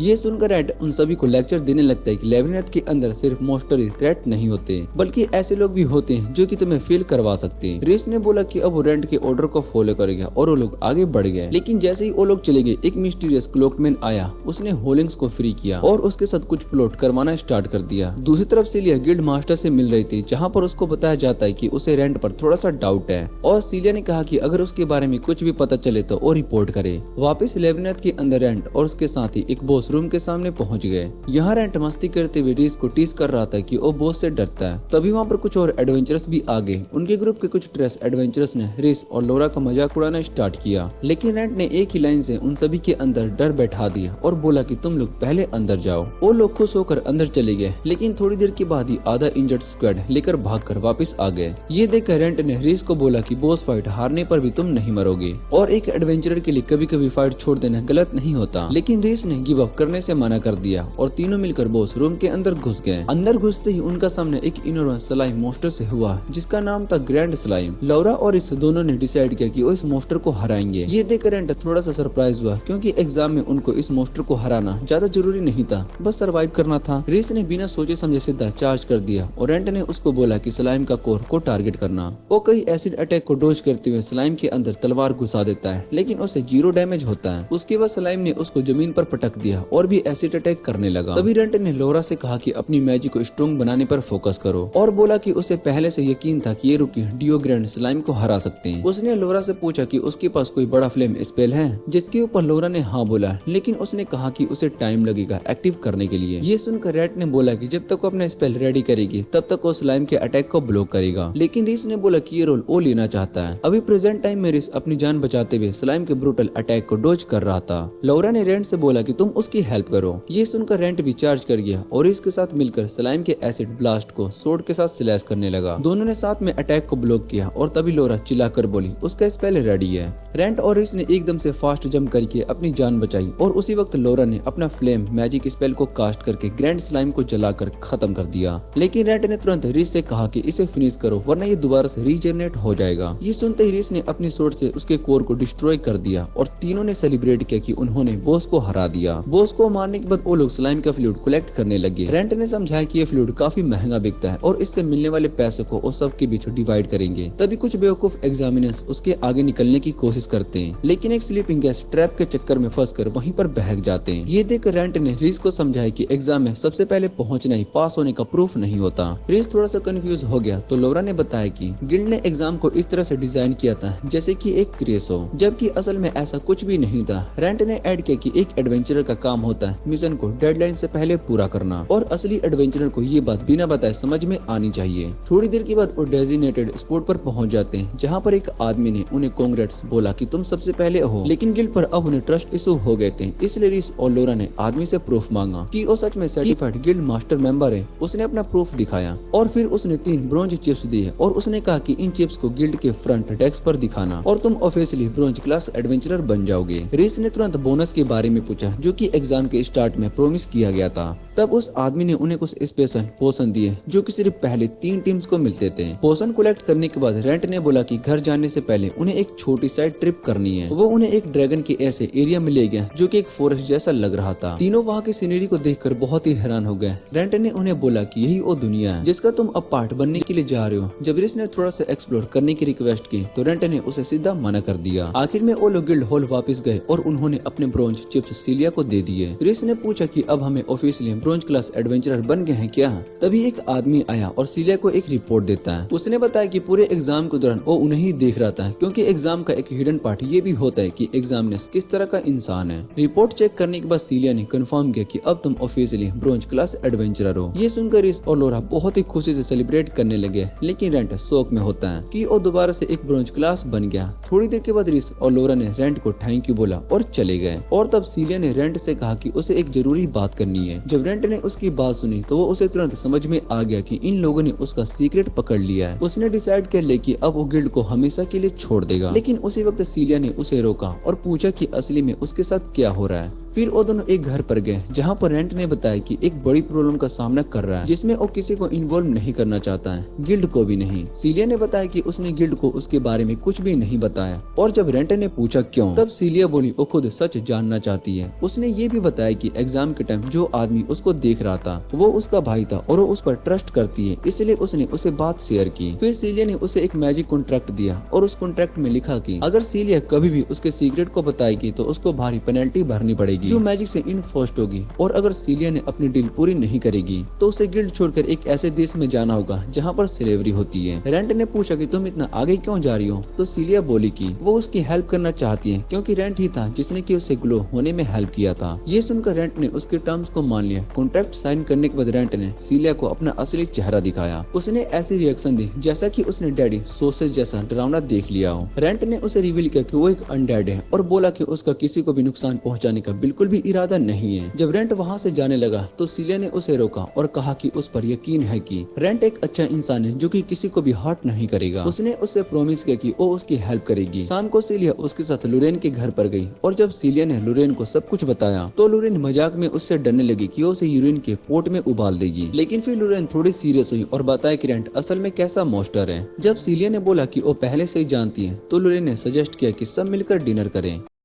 ये सुनकर रेंट उन सभी को लेक्चर देने लगता है कि लेबिरिंथ के अंदर सिर्फ मॉन्स्टर ही थ्रेट नहीं होते, बल्कि ऐसे लोग भी होते हैं जो कि तुम्हें फील करवा सकते हैं। रिस ने बोला कि अब वो रेंट के ऑर्डर को फॉलो करेगा और वो लोग आगे बढ़ गए। लेकिन जैसे ही वो लोग चले गए, एक मिस्टीरियस क्लोकमैन आया। उसने होलिंग्स को फ्री किया और उसके साथ कुछ प्लॉट करवाना स्टार्ट कर दिया। दूसरी तरफ सीलिया गिल्ड मास्टर से मिल रही थी, जहाँ पर उसको बताया जाता है कि उसे रेंट पर थोड़ा सा डाउट है और सीलिया ने कहा कि अगर उसके बारे में कुछ भी पता चले तो वो रिपोर्ट करे। वापस लेबिरिंथ के अंदर रेंट और उसके साथी एक बॉस रूम के सामने पहुंच गए। यहाँ रेंट मस्ती करते हुए रिस को टीज कर रहा था कि वो बॉस से डरता है। तभी वहाँ पर कुछ और एडवेंचरस भी आ गए। उनके ग्रुप के कुछ ट्रेस एडवेंचरस ने रिस और लोरा का मजाक उड़ाना स्टार्ट किया, लेकिन रेंट ने एक ही लाइन से उन सभी के अंदर डर बैठा दिया और बोला कि तुम लोग पहले अंदर जाओ। वो लोग खुश होकर अंदर चले गए, लेकिन थोड़ी देर के बाद ही आधा इंजर्ड स्क्वाड लेकर भागकर वापस आ गए। ये देखकर रेंट ने रिस को बोला कि बॉस फाइट हारने पर भी तुम नहीं मरोगे और एक एडवेंचरर के लिए कभी कभी फाइट छोड़ देना गलत नहीं होता। लेकिन रिस ने गिव अप करने से मना कर दिया और तीनों मिलकर बॉस रूम के अंदर घुस गए। अंदर घुसते ही उनका सामने एक इनोरस स्लाइम मॉन्स्टर से हुआ, जिसका नाम था ग्रैंड स्लाइम। लौरा और इस दोनों ने डिसाइड किया कि वो इस मॉन्स्टर को हराएंगे। ये देखकर रेंट थोड़ा सा सरप्राइज हुआ, क्योंकि एग्जाम में उनको इस मॉन्स्टर को हराना ज्यादा जरूरी नहीं था, बस सरवाइव करना था। रिस ने बिना सोचे समझे सीधा चार्ज कर दिया और रेंट ने उसको बोला कि स्लाइम का कोर को टारगेट करना। वो कई एसिड अटैक को डोज करते हुए स्लाइम के अंदर तलवार घुसा देता है, लेकिन उसे 0 डैमेज होता है। उसके बाद स्लाइम ने उसको जमीन पर पटक दिया और भी एसिड अटैक करने लगा। तभी रेंट ने लोरा से कहा कि अपनी मैजिक को स्ट्रॉन्ग बनाने पर फोकस करो और बोला कि उसे पहले से यकीन था कि ये रुकी डियो ग्रैंड स्लाइम को हरा सकते हैं। उसने लोरा से पूछा कि उसके पास कोई बड़ा फ्लेम स्पेल है, जिसके ऊपर लोरा ने हाँ बोला, लेकिन उसने कहा कि उसे टाइम लगेगा एक्टिव करने के लिए। ये सुनकर रेंट ने बोला कि जब तक वो अपना स्पेल रेडी करेगी तब तक वो स्लाइम के अटैक को ब्लॉक करेगा। लेकिन रिस ने बोला कि ये रोल वो लेना चाहता है। अभी प्रेजेंट टाइम में रिस अपनी जान बचाते हुए स्लाइम के ब्रूटल अटैक को डोज कर रहा था। लोरा ने रेंट से बोला कि तुम उसकी हेल्प करो। ये सुनकर रेंट भी चार्ज कर गया और इसके साथ मिलकर स्लाइम के एसिड ब्लास्ट को सोर्ड के साथ स्लैश करने लगा। दोनों ने साथ में अटैक को ब्लॉक किया और तभी लोरा चिल्लाकर बोली उसका स्पेल रेडी है। रेंट और रिस ने एकदम से फास्ट जंप करके अपनी जान बचाई और उसी वक्त लोरा ने अपना फ्लेम मैजिक स्पेल को कास्ट करके ग्रैंड स्लाइम को जलाकर खत्म कर दिया। लेकिन रेंट ने तुरंत रिस से कहा कि इसे फिनिश करो वरना ये दोबारा से रीजनरेट हो जाएगा। ये सुनते ही रिस ने अपनी सोर्ड से उसके कोर को डिस्ट्रॉय कर दिया और तीनों ने सेलिब्रेट किया कि उन्होंने बॉस को हरा दिया। बॉस को मारने के बाद वो लोग स्लाइम का फ्लूइड कलेक्ट करने लगे। रेंट ने समझाया कि ये फ्लूइड काफी महंगा बिकता है और इससे मिलने वाले पैसों को वो सबके बीच डिवाइड करेंगे। तभी कुछ बेवकूफ एग्जामिनर्स उसके आगे निकलने की कोशिश करते हैं, लेकिन एक स्लीपिंग गैस ट्रैप के चक्कर में फंसकर वहीं पर बहक जाते हैं। ये देख रेंट ने रिस को समझाया कि एग्जाम में सबसे पहले पहुंचना ही पास होने का प्रूफ नहीं होता। रिस थोड़ा सा कंफ्यूज हो गया तो लोरा ने बताया कि गिल्ड ने एग्जाम को इस तरह से डिजाइन किया था जैसे कि एक क्रेज हो, जबकि असल में ऐसा कुछ भी नहीं था। रेंट ने ऐड किया कि एक एडवेंचरर का काम होता है मिशन को डेडलाइन से पहले पूरा करना और असली एडवेंचरर को ये बात बिना बताए समझ में आनी चाहिए। थोड़ी देर के बाद वो डेजिग्नेटेड स्पॉट पर पहुंच जाते हैं, जहाँ पर एक आदमी ने उन्हें कांग्रेट्स बोला कि तुम सबसे पहले हो। लेकिन गिल्ड पर अब उन्हें ट्रस्ट इशू हो गए थे, इसलिए रिस और लोरा ने आदमी से प्रूफ मांगा कि वो सच में सर्टिफाइड गिल्ड मास्टर मेंबर है। उसने अपना प्रूफ दिखाया और फिर उसने 3 ब्रोंज चिप्स दिए और उसने कहा कि इन चिप्स को गिल्ड के फ्रंट डेस्क पर दिखाना और तुम ऑफिशियली ब्रोंज क्लास एडवेंचरर बन जाओगे। रिस ने तुरंत बोनस के बारे में पूछा जो कि एग्जाम के स्टार्ट में प्रॉमिस किया गया था। तब उस आदमी ने उन्हें कुछ स्पेशल पोशन दिए जो कि सिर्फ पहले 3 टीम्स को मिलते थे। पोशन कलेक्ट करने के बाद रेंट ने बोला कि घर जाने से पहले उन्हें एक छोटी साइड ट्रिप करनी है। वो उन्हें एक ड्रैगन के ऐसे एरिया में ले गया जो कि एक फॉरेस्ट जैसा लग रहा था। तीनों वहाँ की सीनरी को देखकर बहुत ही हैरान हो गए। रेंट ने उन्हें बोला कि यही वो दुनिया है जिसका तुम अब पार्ट बनने के लिए जा रहे हो। जब रिस ने थोड़ा सा एक्सप्लोर करने की रिक्वेस्ट की तो रेंट ने उसे सीधा मना कर दिया। आखिर में वो लोग गिल्ड हॉल वापस गए और उन्होंने अपने ब्रोंज चिप्स सीलिया को दे दिए। रिस ने पूछा कि अब हमें ऑफिशियली ब्रोंज क्लास एडवेंचरर बन गए हैं क्या। तभी एक आदमी आया और सीलिया को एक रिपोर्ट देता है। उसने बताया कि पूरे एग्जाम के दौरान वो उन्हें ही देख रहा था, क्योंकि एग्जाम का एक हिडन पार्ट ये भी होता है कि एग्जामिनर्स किस तरह का इंसान है। रिपोर्ट चेक करने के बाद सीलिया ने कंफर्म किया कि अब तुम ऑफिशियली ब्रोंज क्लास एडवेंचरर हो। ये सुनकर रिस और लोरा बहुत ही खुशी से सेलिब्रेट करने लगे, लेकिन रेंट शौक में होता है कि वो दोबारा से एक ब्रोंज क्लास बन गया। थोड़ी देर के बाद रिस और लोरा ने रेंट को थैंक यू बोला और चले गए। और तब सीलिया ने रेंट से कहा कि उसे एक जरूरी बात करनी है। जब रेंट ने उसकी बात सुनी तो वो उसे तुरंत समझ में आ गया कि इन लोगों ने उसका सीक्रेट पकड़ लिया है। उसने डिसाइड कर लिया कि अब वो गिल्ड को हमेशा के लिए छोड़ देगा। लेकिन उसी वक्त सीलिया ने उसे रोका और पूछा कि असली में उसके साथ क्या हो रहा है। फिर वो दोनों एक घर पर गए जहाँ पर रेंट ने बताया कि एक बड़ी प्रॉब्लम का सामना कर रहा है जिसमें वो किसी को इन्वॉल्व नहीं करना चाहता है, गिल्ड को भी नहीं। सीलिया ने बताया कि उसने गिल्ड को उसके बारे में कुछ भी नहीं बताया और जब रेंट ने पूछा क्यों, तब सीलिया बोली वो खुद सच जानना चाहती है। उसने ये भी बताया कि एग्जाम के टाइम जो आदमी उसको देख रहा था वो उसका भाई था और वो उस पर ट्रस्ट करती है, इसलिए उसने उसे बात शेयर की। फिर सीलिया ने उसे एक मैजिक कॉन्ट्रैक्ट दिया और उस कॉन्ट्रैक्ट में लिखा कि अगर सीलिया कभी भी उसके सीक्रेट को बताएगी तो उसको भारी पेनल्टी भरनी पड़ेगी जो मैजिक से इन्फोर्स्ड होगी, और अगर सीलिया ने अपनी डील पूरी नहीं करेगी तो उसे गिल्ड छोड़कर एक ऐसे देश में जाना होगा जहाँ पर स्लेवरी होती है। रेंट ने पूछा कि तुम इतना आगे क्यों जा रही हो, तो सीलिया बोली कि वो उसकी हेल्प करना चाहती है क्योंकि रेंट ही था जिसने कि उसे ग्लो होने में हेल्प किया था। ये सुनकर रेंट ने उसके टर्म्स को मान लिया। कॉन्ट्रैक्ट साइन करने के बाद रेंट ने सीलिया को अपना असली चेहरा दिखाया। उसने ऐसी रिएक्शन दी जैसा कि उसने डैडी सोसेज जैसा डरावना देख लिया हो। रेंट ने उसे रिवील किया कि वो एक अनडेड है और बोला कि उसका किसी को भी नुकसान पहुंचाने का बिल्कुल भी इरादा नहीं है। जब रेंट वहां से जाने लगा तो सीलिया ने उसे रोका और कहा कि उस पर यकीन है कि रेंट एक अच्छा इंसान है जो कि किसी को भी हर्ट नहीं करेगा। उसने उसे प्रॉमिस किया कि वो उसकी हेल्प करेगी। शाम को सीलिया उसके साथ लुरेन के घर पर गई और जब सीलिया ने लुरेन को सब कुछ बताया तो लुरेन मजाक में उससे डरने लगी कि वो उसे यूरिन के पोर्ट में उबाल देगी। लेकिन फिर लुरेन थोड़ी सीरियस हुई और बताया कि रेंट असल में कैसा मॉन्स्टर है। जब सीलिया ने बोला कि वो पहले से ही जानती है तो लुरेन ने सजेस्ट किया कि सब मिलकर डिनर करें।